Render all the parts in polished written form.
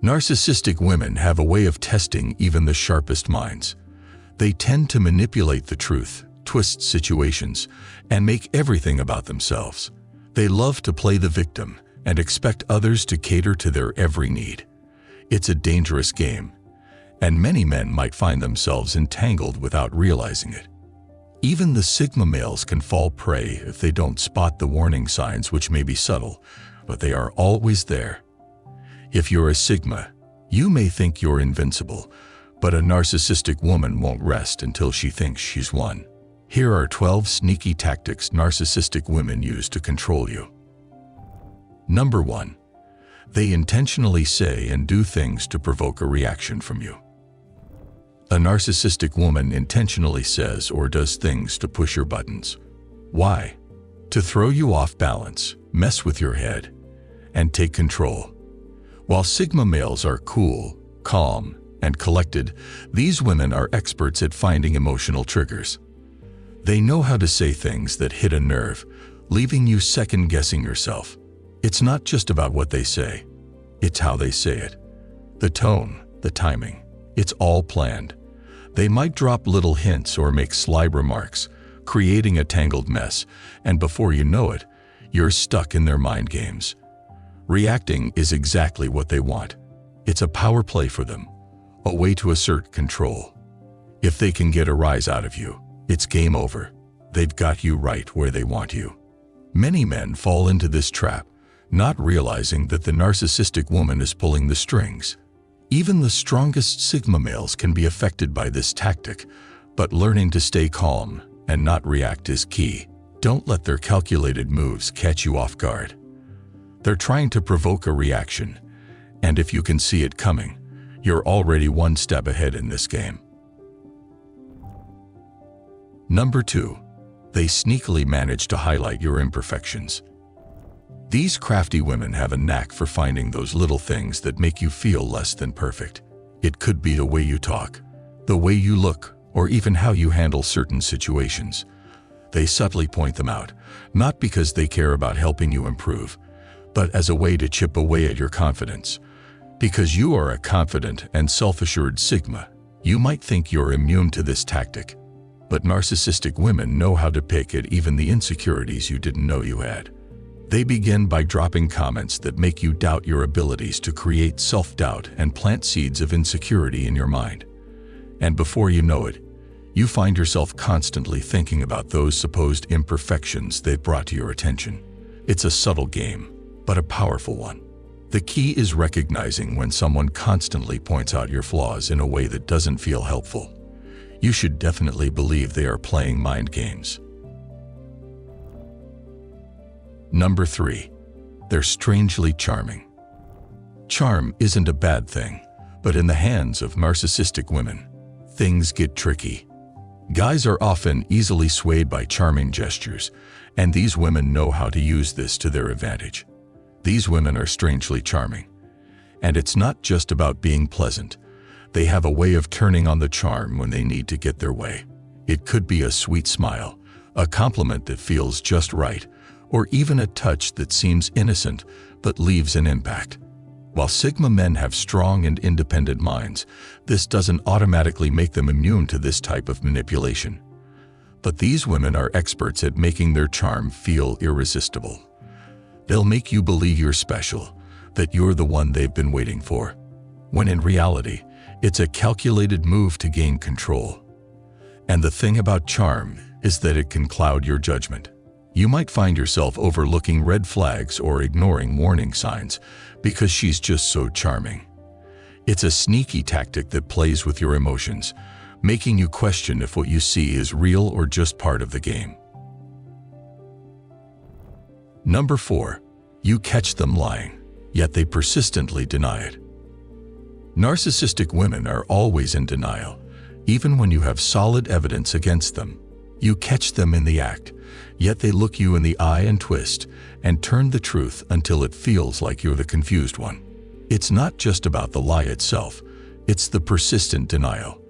Narcissistic women have a way of testing even the sharpest minds. They tend to manipulate the truth, twist situations, and make everything about themselves. They love to play the victim and expect others to cater to their every need. It's a dangerous game, and many men might find themselves entangled without realizing it. Even the Sigma males can fall prey if they don't spot the warning signs, which may be subtle, but they are always there. If you're a Sigma, you may think you're invincible, but a narcissistic woman won't rest until she thinks she's won. Here are 12 sneaky tactics narcissistic women use to control you. Number 1. They intentionally say and do things to provoke a reaction from you. A narcissistic woman intentionally says or does things to push your buttons. Why? To throw you off balance, mess with your head, and take control. While Sigma males are cool, calm, and collected, these women are experts at finding emotional triggers. They know how to say things that hit a nerve, leaving you second-guessing yourself. It's not just about what they say, it's how they say it. The tone, the timing, it's all planned. They might drop little hints or make sly remarks, creating a tangled mess, and before you know it, you're stuck in their mind games. Reacting is exactly what they want. It's a power play for them, a way to assert control. If they can get a rise out of you, it's game over. They've got you right where they want you. Many men fall into this trap, not realizing that the narcissistic woman is pulling the strings. Even the strongest Sigma males can be affected by this tactic, but learning to stay calm and not react is key. Don't let their calculated moves catch you off guard. They're trying to provoke a reaction, and if you can see it coming, you're already one step ahead in this game. Number 2. They sneakily manage to highlight your imperfections. These crafty women have a knack for finding those little things that make you feel less than perfect. It could be the way you talk, the way you look, or even how you handle certain situations. They subtly point them out, not because they care about helping you improve, but as a way to chip away at your confidence. Because you are a confident and self-assured Sigma, you might think you're immune to this tactic. But narcissistic women know how to pick at even the insecurities you didn't know you had. They begin by dropping comments that make you doubt your abilities to create self-doubt and plant seeds of insecurity in your mind. And before you know it, you find yourself constantly thinking about those supposed imperfections they've brought to your attention. It's a subtle game, but a powerful one. The key is recognizing when someone constantly points out your flaws in a way that doesn't feel helpful. You should definitely believe they are playing mind games. Number 3. They're strangely charming. Charm isn't a bad thing, but in the hands of narcissistic women, things get tricky. Guys are often easily swayed by charming gestures, and these women know how to use this to their advantage. These women are strangely charming, and it's not just about being pleasant. They have a way of turning on the charm when they need to get their way. It could be a sweet smile, a compliment that feels just right, or even a touch that seems innocent but leaves an impact. While Sigma men have strong and independent minds, this doesn't automatically make them immune to this type of manipulation. But these women are experts at making their charm feel irresistible. They'll make you believe you're special, that you're the one they've been waiting for, when in reality, it's a calculated move to gain control. And the thing about charm is that it can cloud your judgment. You might find yourself overlooking red flags or ignoring warning signs because she's just so charming. It's a sneaky tactic that plays with your emotions, making you question if what you see is real or just part of the game. Number 4. You catch them lying, yet they persistently deny it. Narcissistic women are always in denial, even when you have solid evidence against them. You catch them in the act, yet they look you in the eye and twist and turn the truth until it feels like you're the confused one. It's not just about the lie itself, it's the persistent denial.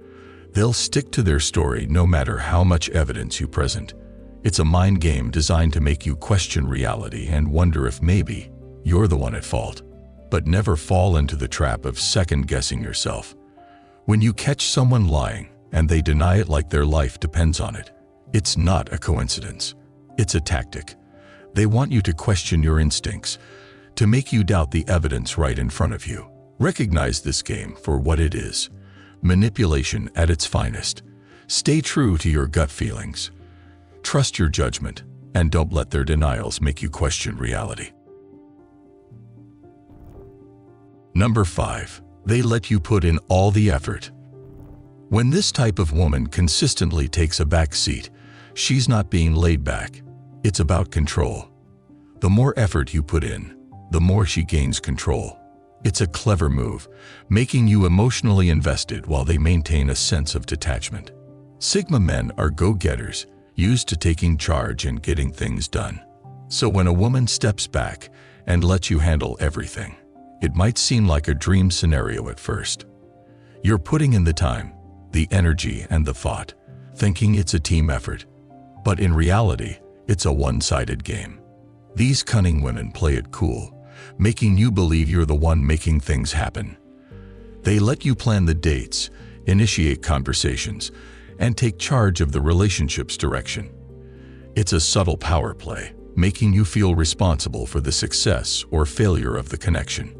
They'll stick to their story no matter how much evidence you present. It's a mind game designed to make you question reality and wonder if maybe you're the one at fault. but never fall into the trap of second-guessing yourself. When you catch someone lying and they deny it like their life depends on it, it's not a coincidence. It's a tactic. They want you to question your instincts, to make you doubt the evidence right in front of you. Recognize this game for what it is: manipulation at its finest. Stay true to your gut feelings. Trust your judgment, and don't let their denials make you question reality. Number 5. They let you put in all the effort. When this type of woman consistently takes a back seat, she's not being laid back. It's about control. The more effort you put in, the more she gains control. It's a clever move, making you emotionally invested while they maintain a sense of detachment. Sigma men are go-getters, used to taking charge and getting things done. So when a woman steps back and lets you handle everything, it might seem like a dream scenario at first. You're putting in the time, the energy, and the thought, thinking it's a team effort. But in reality, it's a one-sided game. These cunning women play it cool, making you believe you're the one making things happen. They let you plan the dates, initiate conversations, and take charge of the relationship's direction. It's a subtle power play, making you feel responsible for the success or failure of the connection.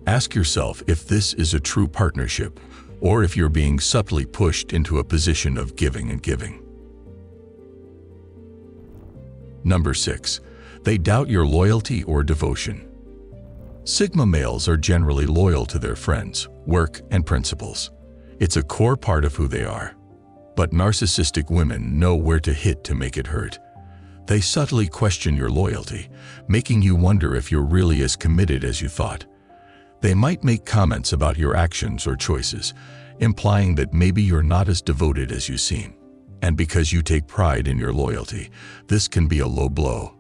Ask yourself if this is a true partnership, or if you're being subtly pushed into a position of giving and giving. Number 6. They doubt your loyalty or devotion. Sigma males are generally loyal to their friends, work, and principles. It's a core part of who they are. But narcissistic women know where to hit to make it hurt. They subtly question your loyalty, making you wonder if you're really as committed as you thought. They might make comments about your actions or choices, implying that maybe you're not as devoted as you seem. And because you take pride in your loyalty, this can be a low blow.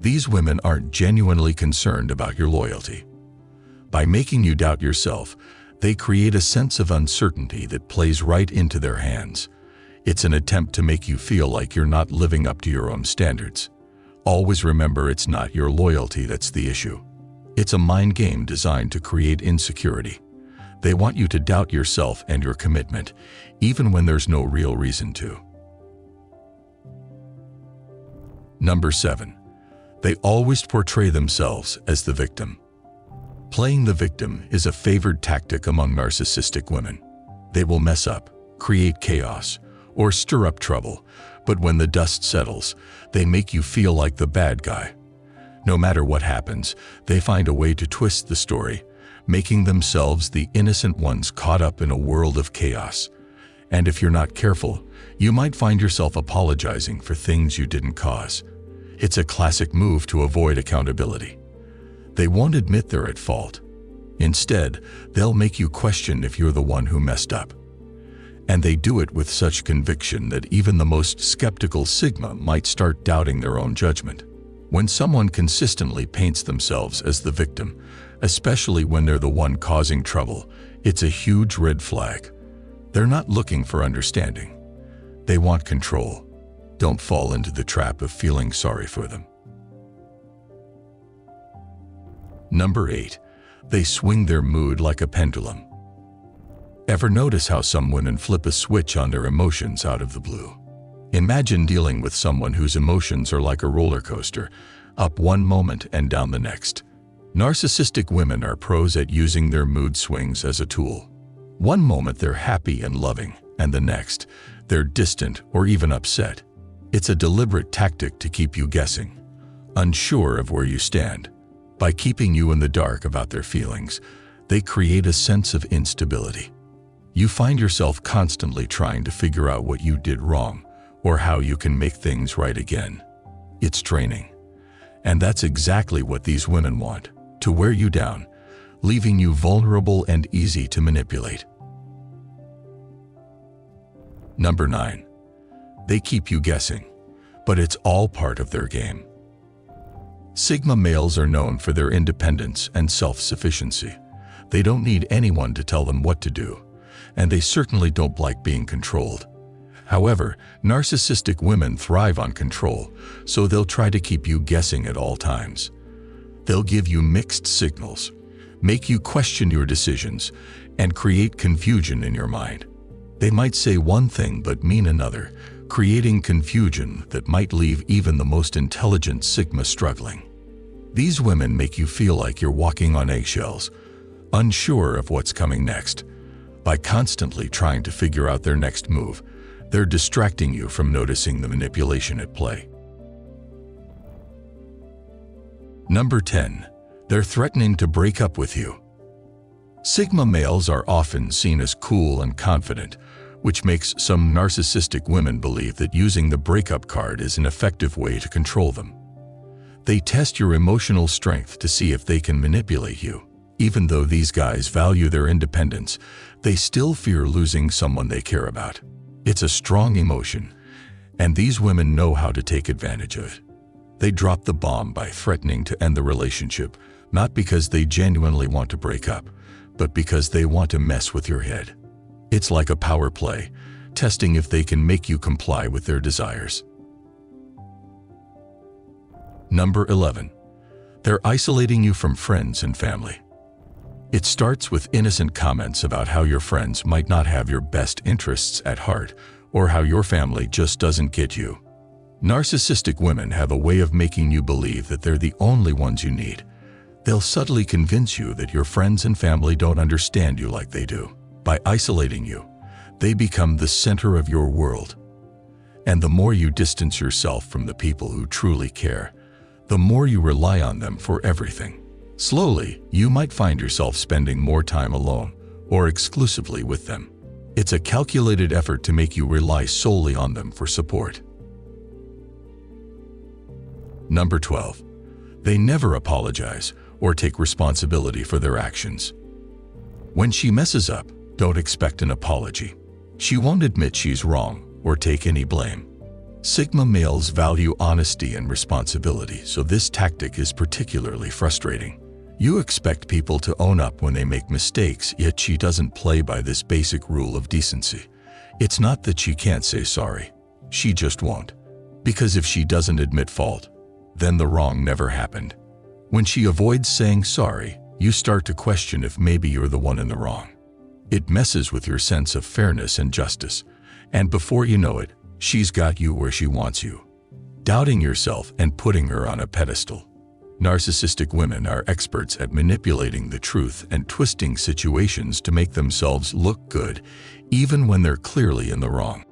These women aren't genuinely concerned about your loyalty. By making you doubt yourself, they create a sense of uncertainty that plays right into their hands. It's an attempt to make you feel like you're not living up to your own standards. Always remember, it's not your loyalty that's the issue. It's a mind game designed to create insecurity. They want you to doubt yourself and your commitment, even when there's no real reason to. Number 7. They always portray themselves as the victim. Playing the victim is a favored tactic among narcissistic women. They will mess up, create chaos, or stir up trouble, but when the dust settles, they make you feel like the bad guy. No matter what happens, they find a way to twist the story, making themselves the innocent ones caught up in a world of chaos. And if you're not careful, you might find yourself apologizing for things you didn't cause. It's a classic move to avoid accountability. They won't admit they're at fault. Instead, they'll make you question if you're the one who messed up. And they do it with such conviction that even the most skeptical Sigma might start doubting their own judgment. When someone consistently paints themselves as the victim, especially when they're the one causing trouble, it's a huge red flag. They're not looking for understanding. They want control. Don't fall into the trap of feeling sorry for them. Number 8. They swing their mood like a pendulum. Ever notice how some women flip a switch on their emotions out of the blue? Imagine dealing with someone whose emotions are like a roller coaster, up one moment and down the next. Narcissistic women are pros at using their mood swings as a tool. One moment they're happy and loving, and the next, they're distant or even upset. It's a deliberate tactic to keep you guessing, unsure of where you stand. By keeping you in the dark about their feelings, they create a sense of instability. You find yourself constantly trying to figure out what you did wrong or how you can make things right again. It's draining. And that's exactly what these women want, to wear you down, leaving you vulnerable and easy to manipulate. Number 9. They keep you guessing, but it's all part of their game. Sigma males are known for their independence and self-sufficiency. They don't need anyone to tell them what to do, and they certainly don't like being controlled. However, narcissistic women thrive on control, so they'll try to keep you guessing at all times. They'll give you mixed signals, make you question your decisions, and create confusion in your mind. They might say one thing but mean another, creating confusion that might leave even the most intelligent Sigma struggling. These women make you feel like you're walking on eggshells, unsure of what's coming next. By constantly trying to figure out their next move, they're distracting you from noticing the manipulation at play. Number 10. They're threatening to break up with you. Sigma males are often seen as cool and confident, which makes some narcissistic women believe that using the breakup card is an effective way to control them. They test your emotional strength to see if they can manipulate you. Even though these guys value their independence, they still fear losing someone they care about. It's a strong emotion, and these women know how to take advantage of it. They drop the bomb by threatening to end the relationship, not because they genuinely want to break up, but because they want to mess with your head. It's like a power play, testing if they can make you comply with their desires. Number 11. They're isolating you from friends and family. It starts with innocent comments about how your friends might not have your best interests at heart, or how your family just doesn't get you. Narcissistic women have a way of making you believe that they're the only ones you need. They'll subtly convince you that your friends and family don't understand you like they do. By isolating you, they become the center of your world. And the more you distance yourself from the people who truly care, the more you rely on them for everything. Slowly, you might find yourself spending more time alone or exclusively with them. It's a calculated effort to make you rely solely on them for support. Number 12. They never apologize or take responsibility for their actions. When she messes up, don't expect an apology. She won't admit she's wrong or take any blame. Sigma males value honesty and responsibility, so this tactic is particularly frustrating. You expect people to own up when they make mistakes, yet she doesn't play by this basic rule of decency. It's not that she can't say sorry. She just won't. Because if she doesn't admit fault, then the wrong never happened. When she avoids saying sorry, you start to question if maybe you're the one in the wrong. It messes with your sense of fairness and justice, and before you know it, she's got you where she wants you, doubting yourself and putting her on a pedestal. Narcissistic women are experts at manipulating the truth and twisting situations to make themselves look good, even when they're clearly in the wrong.